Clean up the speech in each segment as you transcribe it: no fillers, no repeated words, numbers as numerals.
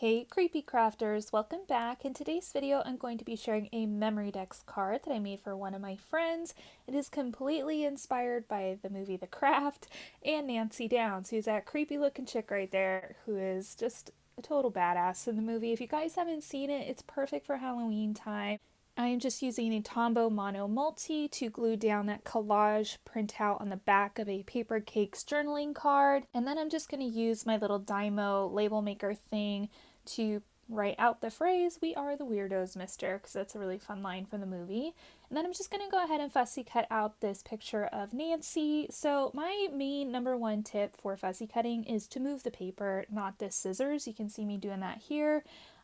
Hey creepy crafters, welcome back. In today's video I'm going to be sharing a Memorydex card that I made for one of my friends. It is completely inspired by the movie The Craft and Nancy Downs, who's that creepy looking chick right there who is just a total badass in the movie. If you guys haven't seen it, it's perfect for Halloween time. I am just using a Tombow Mono Multi to glue down that collage printout on the back of a Paper Cakes journaling card. And then I'm just going to use my little Dymo label maker thing to write out the phrase, "We are the weirdos, mister," because that's a really fun line from the movie. And then I'm just going to go ahead and fussy cut out this picture of Nancy. So my main number one tip for fussy cutting is to move the paper, not the scissors. You can see me doing that here.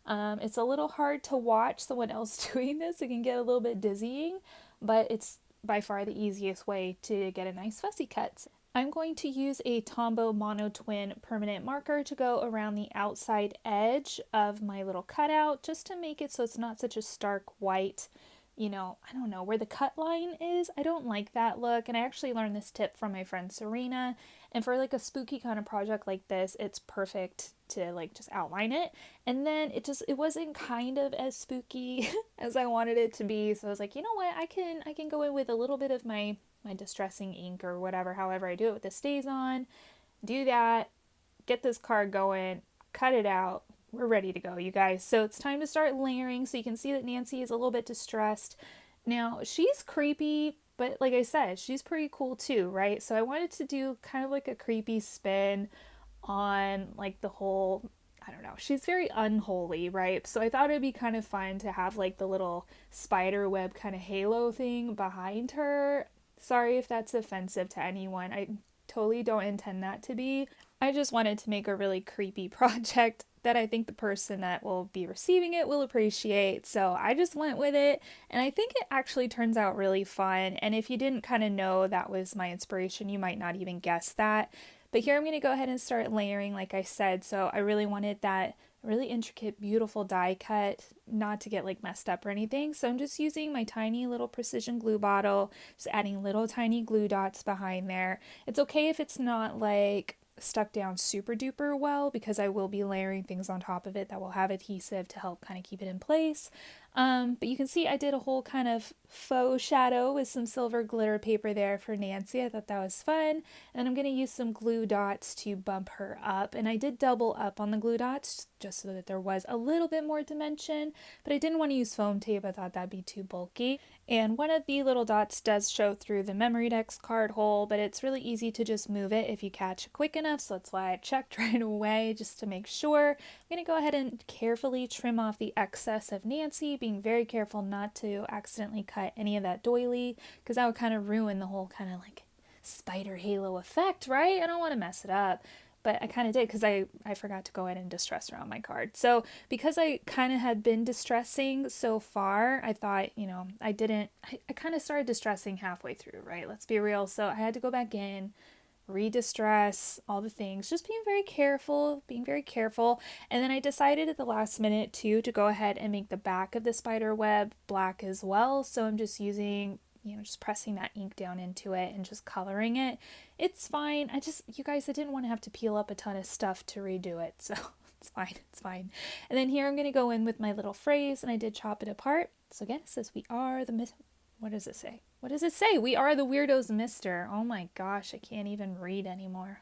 It's a little hard to watch someone else doing this. It can get a little bit dizzying, but it's by far the easiest way to get a nice fussy cut. I'm going to use a Tombow Mono Twin permanent marker to go around the outside edge of my little cutout just to make it so it's not such a stark white, I don't know, where the cut line is. I don't like that look, and I actually learned this tip from my friend Serena, and for like a spooky kind of project like this, it's perfect to like just outline it. And then it wasn't kind of as spooky as I wanted it to be, so I was like, you know what, I can go in with a little bit of my distressing ink or whatever, however I do it with the StazOn, do that, get this card going, cut it out. We're ready to go, you guys. So it's time to start layering. So you can see that Nancy is a little bit distressed. Now, she's creepy, but like I said, she's pretty cool too, right? So I wanted to do kind of like a creepy spin on like the whole, I don't know, she's very unholy, right? So I thought it'd be kind of fun to have like the little spider web kind of halo thing behind her. Sorry if that's offensive to anyone. I totally don't intend that to be. I just wanted to make a really creepy project that I think the person that will be receiving it will appreciate. So I just went with it, and I think it actually turns out really fun. And if you didn't kind of know that was my inspiration, you might not even guess that. But here I'm going to go ahead and start layering, like I said. So I really wanted that really intricate, beautiful die cut, not to get like messed up or anything. So I'm just using my tiny little precision glue bottle, just adding little tiny glue dots behind there. It's okay if it's not like stuck down super duper well, because I will be layering things on top of it that will have adhesive to help kind of keep it in place. But you can see I did a whole kind of faux shadow with some silver glitter paper there for Nancy. I thought that was fun. And I'm going to use some glue dots to bump her up. And I did double up on the glue dots just so that there was a little bit more dimension, but I didn't want to use foam tape. I thought that'd be too bulky. And one of the little dots does show through the Memorydex card hole, but it's really easy to just move it if you catch it quick enough. So that's why I checked right away just to make sure. I'm going to go ahead and carefully trim off the excess of Nancy, being very careful not to accidentally cut any of that doily, because that would kind of ruin the whole kind of like spider halo effect, right? I don't want to mess it up. But I kind of did, because I forgot to go in and distress around my card. So because I kind of had been distressing so far, I thought, I kind of started distressing halfway through, right? Let's be real. So I had to go back in, re-distress, all the things, just being very careful. And then I decided at the last minute too to go ahead and make the back of the spider web black as well. So I'm just using, just pressing that ink down into it and just coloring it. It's fine. You guys, I didn't want to have to peel up a ton of stuff to redo it. So it's fine. And then here I'm going to go in with my little phrase, and I did chop it apart. So again, it says, what does it say? What does it say? "We are the weirdos, mister." Oh my gosh, I can't even read anymore.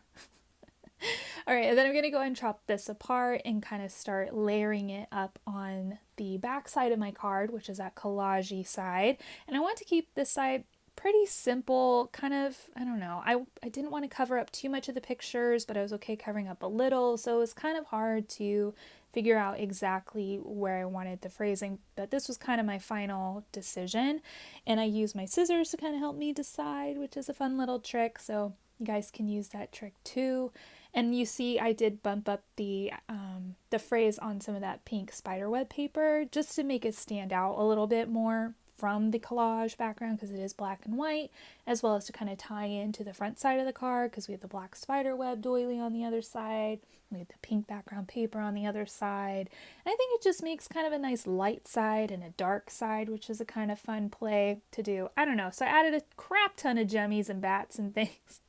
All right, and then I'm going to go and chop this apart and kind of start layering it up on the back side of my card, which is that collage-y side. And I want to keep this side pretty simple, kind of, I don't know. I didn't want to cover up too much of the pictures, but I was okay covering up a little. So it was kind of hard to figure out exactly where I wanted the phrasing, but this was kind of my final decision. And I used my scissors to kind of help me decide, which is a fun little trick. So you guys can use that trick too. And you see I did bump up the phrase on some of that pink spiderweb paper just to make it stand out a little bit more from the collage background, because it is black and white, as well as to kind of tie into the front side of the card, because we have the black spiderweb doily on the other side, we have the pink background paper on the other side. And I think it just makes kind of a nice light side and a dark side, which is a kind of fun play to do. I don't know, so I added a crap ton of jemmies and bats and things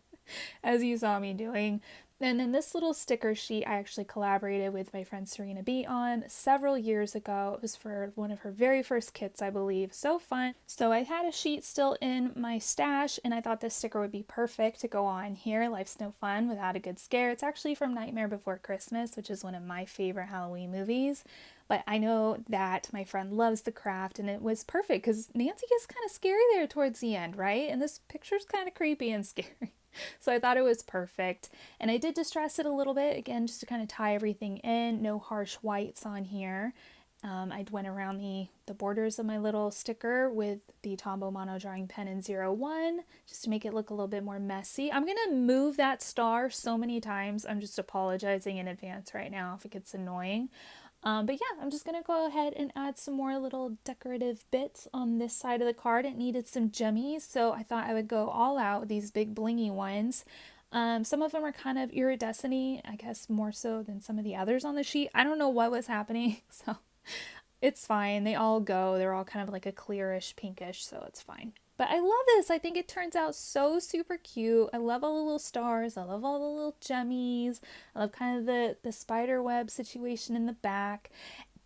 as you saw me doing. And then this little sticker sheet I actually collaborated with my friend Serena B on several years ago. It was for one of her very first kits, I believe. So fun. So I had a sheet still in my stash, and I thought this sticker would be perfect to go on here. Life's no fun without a good scare. It's actually from Nightmare Before Christmas, which is one of my favorite Halloween movies. But I know that my friend loves the craft, and it was perfect because Nancy gets kind of scary there towards the end, right? And this picture's kind of creepy and scary. So I thought it was perfect. And I did distress it a little bit, again, just to kind of tie everything in. No harsh whites on here. I went around the borders of my little sticker with the Tombow Mono Drawing Pen in 01, just to make it look a little bit more messy. I'm going to move that star so many times. I'm just apologizing in advance right now if it gets annoying. But yeah, I'm just going to go ahead and add some more little decorative bits on this side of the card. It needed some jummies, so I thought I would go all out with these big blingy ones. Some of them are kind of iridescent-y, I guess more so than some of the others on the sheet. I don't know what was happening, so it's fine. They all go. They're all kind of like a clearish pinkish, so it's fine. But I love this. I think it turns out so super cute. I love all the little stars. I love all the little jummies. I love kind of the spider web situation in the back.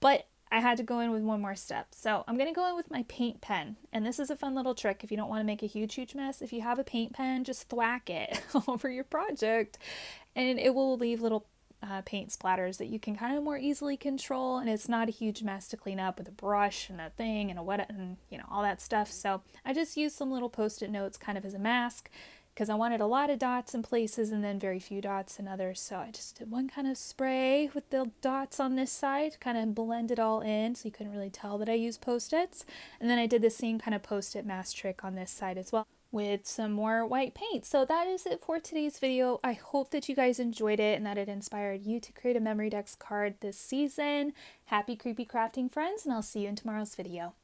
But I had to go in with one more step. So I'm going to go in with my paint pen. And this is a fun little trick if you don't want to make a huge mess. If you have a paint pen, just thwack it over your project. And it will leave little paint splatters that you can kind of more easily control, and it's not a huge mess to clean up with a brush and a thing and a wet and all that stuff. So I just used some little post-it notes kind of as a mask because I wanted a lot of dots in places and then very few dots in others. So I just did one kind of spray with the dots on this side, kind of blend it all in so you couldn't really tell that I used post-its. And then I did the same kind of post-it mask trick on this side as well with some more white paint. So that is it for today's video. I hope that you guys enjoyed it and that it inspired you to create a Memorydex card this season. Happy creepy crafting, friends, and I'll see you in tomorrow's video.